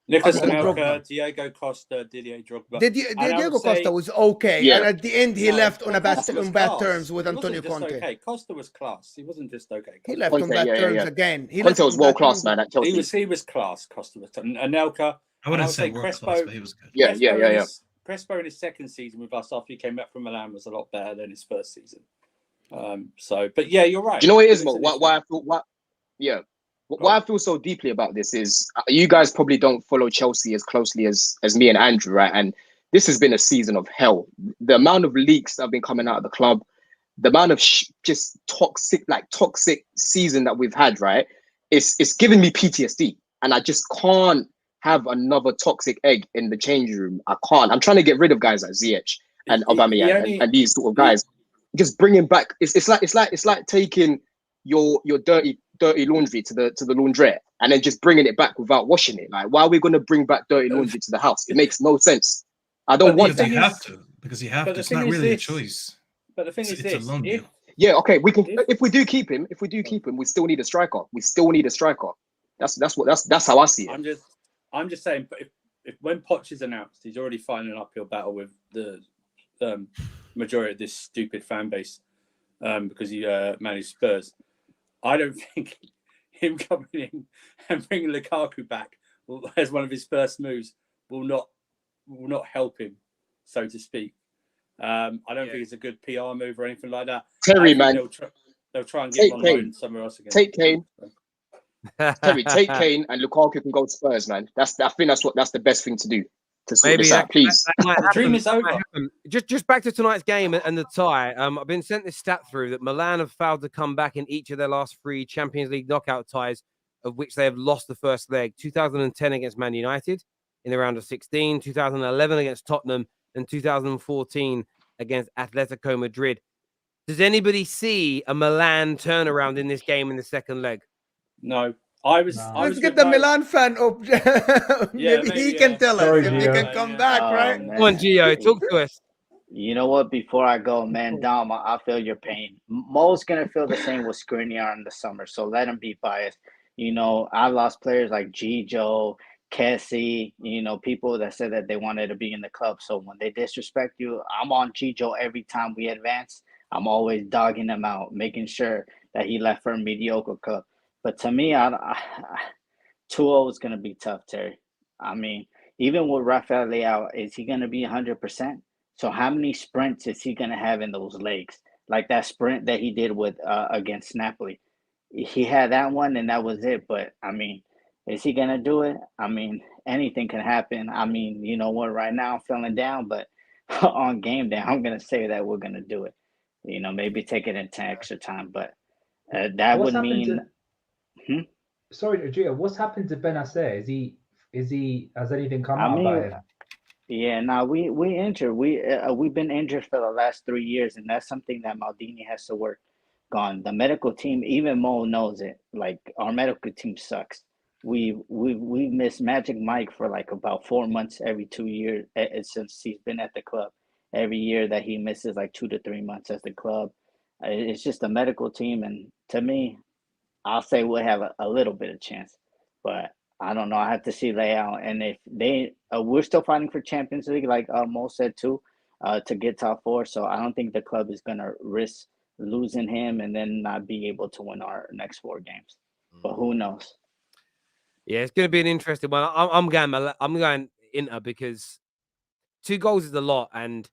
Nicolas Other than Anelka, Drogba. Diego Costa, Didier Drogba. Diego Costa was okay, Yeah. and at the end he left on bad class. terms with He wasn't Antonio just Conte. Okay. Costa was class. He wasn't just okay. He left Conte, on bad terms again. Conte was world class, man, at Chelsea. He was class. Costa was. Anelka. I wouldn't say world class, but he was good. Crespo in his second season with us after he came back from Milan was a lot better than his first season. But yeah, you're right. Do you know what it is, Mo? Why I feel so deeply about this is you guys probably don't follow Chelsea as closely as me and Andrew, right? And this has been a season of hell. The amount of leaks that have been coming out of the club, the amount of just toxic season that we've had, right? It's giving me PTSD, and I just can't have another toxic egg in the changing room. I can't. I'm trying to get rid of guys like Ziyech and Aubameyang and these sort of guys. Just bringing back. It's like taking your dirty laundry to the laundrette and then just bringing it back without washing it. Like, why are we going to bring back dirty laundry to the house? It makes no sense. I don't want that. Because you have to. the It's thing not is really a this. choice. But the thing is It's this: alone if, deal. Yeah, okay, we can. If- If we do keep him, we still need a striker. We still need a striker. That's how I see it. I'm just saying. But if when Poch is announced, he's already fighting an uphill battle with the majority of this stupid fan base because he managed Spurs. I don't think him coming in and bringing Lukaku back as one of his first moves will not help him, so to speak. I don't think it's a good PR move or anything like that. Terry, I think man, they'll try and get him on Kane. loan somewhere else again. Take Kane. Terry, take Kane, and Lukaku can go to Spurs, man. I think that's the best thing to do to sort this out, please. That might The dream happen. is That might over. happen. Just back to tonight's game and the tie. I've been sent this stat through that Milan have failed to come back in each of their last 3 Champions League knockout ties, of which they have lost the first leg. 2010 against Man United in the round of 16, 2011 against Tottenham, and 2014 against Atletico Madrid. Does anybody see a Milan turnaround in this game in the second leg? No, I was. No. I Let's was get with the Mo. Milan fan up. maybe he maybe, can tell us Sorry, if they Gio. can come back, right? man. Come on, Gio, talk to us. You know what? Before I go, man, Dom, I feel your pain. Mo's gonna feel the same with Skriniar in the summer, so let him be biased. You know, I lost players like Gijo, Kessie, people that said that they wanted to be in the club. So when they disrespect you, I'm on Gijo every time we advance. I'm always dogging him out, making sure that he left for a mediocre club. But to me, 2-0 is gonna be tough, Terry. I mean, even with Rafael Leao, is he gonna be 100%? So how many sprints is he going to have in those legs? Like that sprint that he did with against Napoli. He had that one and that was it. But, I mean, is he going to do it? I mean, anything can happen. I mean, you know what? Right now I'm feeling down, but on game day, I'm going to say that we're going to do it. Maybe take it into extra time. But that What's would happened mean... Sorry, Gio. What's happened to Benacer? Has anything come I out mean, about him? Yeah, no, we injured. We've been injured for the last 3 years, and that's something that Maldini has to work on. The medical team, even Mo knows it. Like our medical team sucks. We missed Magic Mike for like about 4 months every 2 years since he's been at the club. Every year that he misses like 2 to 3 months at the club, it's just a medical team. And to me, I'll say we'll have a little bit of chance, but I don't know. I have to see layout, and if we're still fighting for Champions League, like Mo said too, to get top 4. So I don't think the club is gonna risk losing him and then not be able to win our next 4 games. But who knows? Yeah, it's going to be an interesting one. I'm going Inter because 2 goals is a lot, and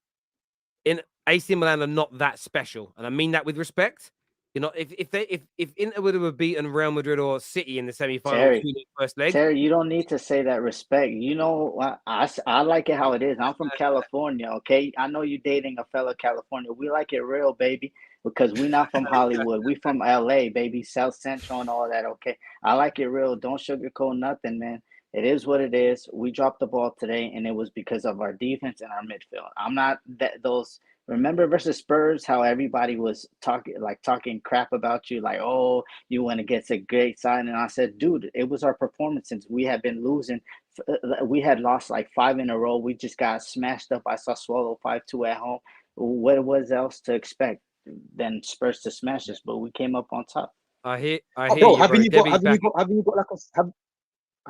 AC Milan are not that special, and I mean that with respect. If Inter would have beaten Real Madrid or City in the semi-final first leg, Terry, you don't need to say that respect. You know, I like it how it is. I'm from California, okay? I know you're dating a fellow California. We like it real, baby, because we're not from Hollywood. We from LA, baby, South Central and all that, okay? I like it real. Don't sugarcoat nothing, man. It is what it is. We dropped the ball today, and it was because of our defense and our midfield. I'm not those. Remember versus Spurs, how everybody was talking crap about you, like, oh, you went against a great side. And I said, dude, it was our performance since we had been losing. We had lost like 5 in a row. We just got smashed up. I saw Swallow 5-2 at home. What was else to expect than Spurs to smash us? But we came up on top. I hear Bro, you, haven't bro.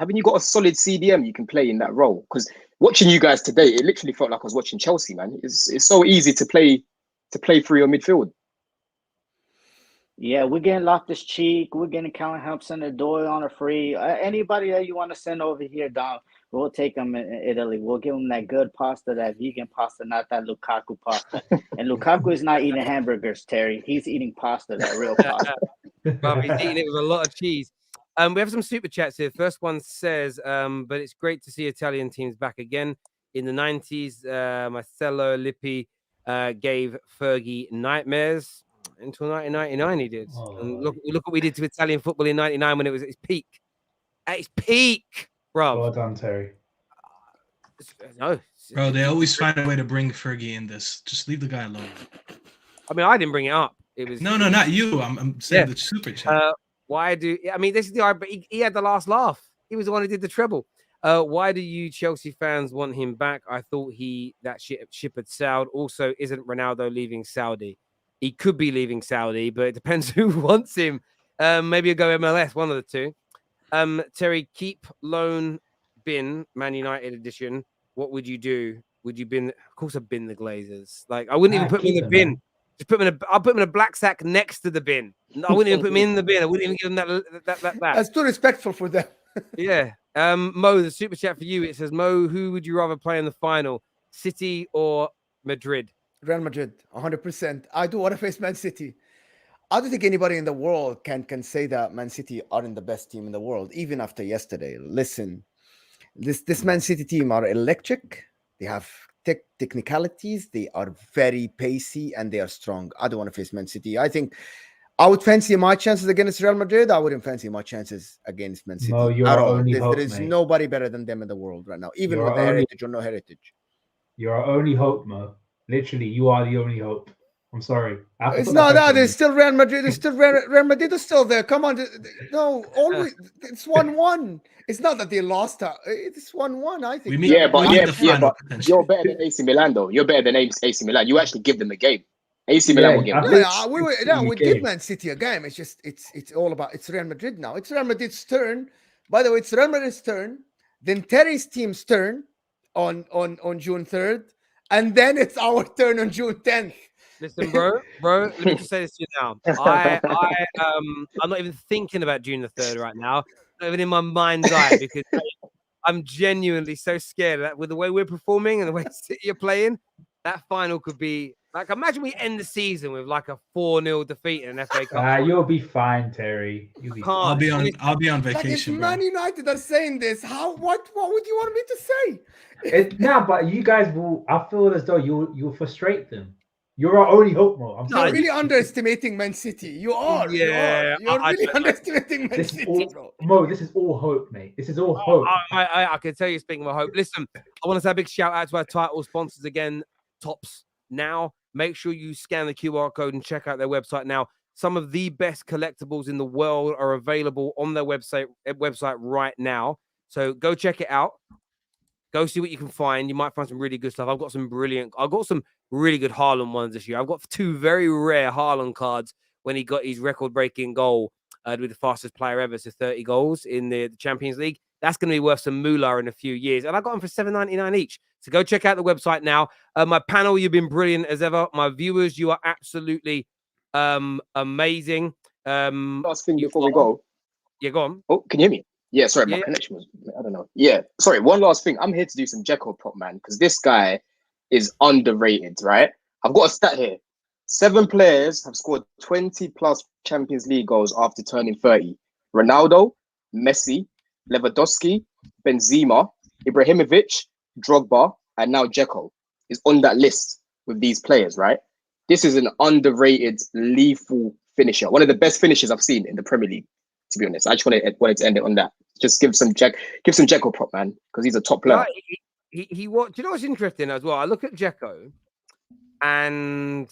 you got a solid CDM you can play in that role? Because watching you guys today, it literally felt like I was watching Chelsea, man. It's so easy to play through your midfield. Yeah, we're getting Loftus-Cheek. We're getting Callum Hudson-Odoi on a free. Anybody that you want to send over here, Dom, we'll take them in Italy. We'll give them that good pasta, that vegan pasta, not that Lukaku pasta. And Lukaku is not eating hamburgers, Terry. He's eating pasta, that real pasta. Well, he's eating it with a lot of cheese. We have some super chats here. First one says, but it's great to see Italian teams back again. In the 90s, Marcello Lippi gave Fergie nightmares. Until 1999, he did. And look what we did to Italian football in 99 when it was at its peak. At its peak. Bro, Well done, Terry. no. Bro, they always find a way to bring Fergie in this. Just leave the guy alone. I mean, I didn't bring it up. It was No, not you. I'm saying the super chat. why do I mean this is the but he had the last laugh. He was the one who did the treble. Why do you Chelsea fans want him back? I thought that ship had sailed. Also, isn't Ronaldo leaving Saudi? He could be leaving Saudi, but it depends who wants him. Maybe he'll go MLS, one of the two. Terry, keep loan bin Man United edition. What would you do? Would you bin? Of course, I'd bin the Glazers. Like I wouldn't even put them in the bin. Man. Just put them in I'll put them in a black sack next to the bin. I wouldn't even put them in the bin. I wouldn't even give them that. That's too respectful for them. Yeah. Mo, the super chat for you. It says, Mo, who would you rather play in the final, City or Madrid? Real Madrid, 100%. I do want to face Man City. I don't think anybody in the world can say that Man City aren't the best team in the world, even after yesterday. Listen, this Man City team are electric. They have technicalities. They are very pacey and they are strong. I don't want to face Man City. I think I would fancy my chances against Real Madrid. I wouldn't fancy my chances against Man City at all. There is nobody better than them in the world right now, even with the heritage or no heritage. You're our only hope, Mo. Literally, you are the only hope. I'm sorry. It's not that. There's still Real Madrid. There's still Real Madrid is still there. Come on. No, always. It's 1-1. It's not that they lost. It's 1-1, I think. But you're better than AC Milan, though. You're better than AC Milan. You actually give them a game. AC Milan will give them. We give Man City a game. It's just it's all about it's Real Madrid now. It's Real Madrid's turn. By the way, it's Real Madrid's turn. Then Terry's team's turn on June 3rd, and then it's our turn on June 10th. Listen, bro, let me just say this to you now. I'm not even thinking about June the 3rd right now. Not even in my mind's eye, because I'm genuinely so scared that with the way we're performing and the way City are playing, that final could be like, imagine we end the season with like a 4-0 defeat in an FA Cup. You'll be fine, Terry. You'll be fine. I'll be on vacation. Like, if Man United are saying this, what would you want me to say? But you guys will. I feel as though you'll frustrate them. You're our only hope, Mo. You're really underestimating Man City. You are. Yeah. You're really underestimating Man City, bro. Mo, this is all hope, mate. This is all hope. I can tell you, speaking of hope. Listen, I want to say a big shout out to our title sponsors again, Tops Now. Make sure you scan the QR code and check out their website now. Some of the best collectibles in the world are available on their website right now. So go check it out. Go see what you can find. You might find some really good stuff. I've got some really good Haaland ones this year. I've got 2 very rare Haaland cards when he got his record-breaking goal with the fastest player ever to 30 goals in the Champions League. That's going to be worth some moolah in a few years. And I got them for $7.99 each. So go check out the website now. My panel, you've been brilliant as ever. My viewers, you are absolutely amazing. Last thing before we go. Yeah, go on. Oh, can you hear me? Yeah, sorry, my connection was, I don't know. Yeah, sorry, one last thing. I'm here to do some Dzeko prop, man, because this guy is underrated, right? I've got a stat here. 7 players have scored 20 plus Champions League goals after turning 30. Ronaldo, Messi, Lewandowski, Benzema, Ibrahimovic, Drogba, and now Dzeko is on that list with these players, right? This is an underrated, lethal finisher. One of the best finishers I've seen in the Premier League, to be honest. I just wanted to end it on that. Just give some Dzeko prop, man, because he's a top player. He what? Do you know what's interesting as well? I look at Dzeko and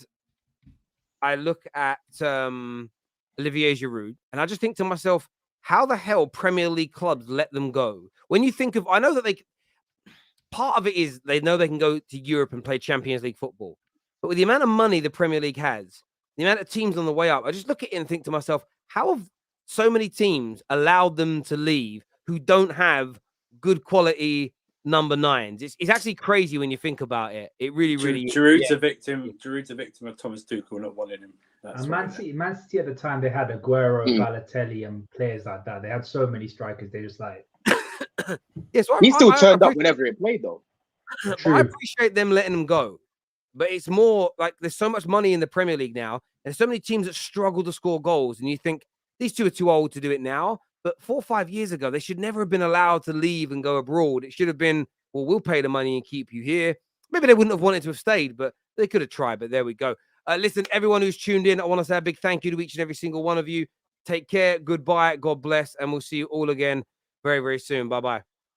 I look at Olivier Giroud, and I just think to myself, how the hell Premier League clubs let them go? When you think of, I know that part of it is they know they can go to Europe and play Champions League football, but with the amount of money the Premier League has, the amount of teams on the way up, I just look at it and think to myself, how have so many teams allowed them to leave who don't have good quality number 9s? It's actually crazy when you think about it. It really is. Giroud's a victim of Thomas Tuchel not wanting him. And Man City at the time, they had Aguero, Balotelli, and players like that. They had so many strikers. They just like. Yes, he still turned up whenever it played, though. I appreciate them letting him go, but it's more like there's so much money in the Premier League now, and there's so many teams that struggle to score goals, and you think these two are too old to do it now. But 4 or 5 years ago, they should never have been allowed to leave and go abroad. It should have been, well, we'll pay the money and keep you here. Maybe they wouldn't have wanted to have stayed, but they could have tried. But there we go. Listen, everyone who's tuned in, I want to say a big thank you to each and every single one of you. Take care. Goodbye. God bless. And we'll see you all again very, very soon. Bye-bye.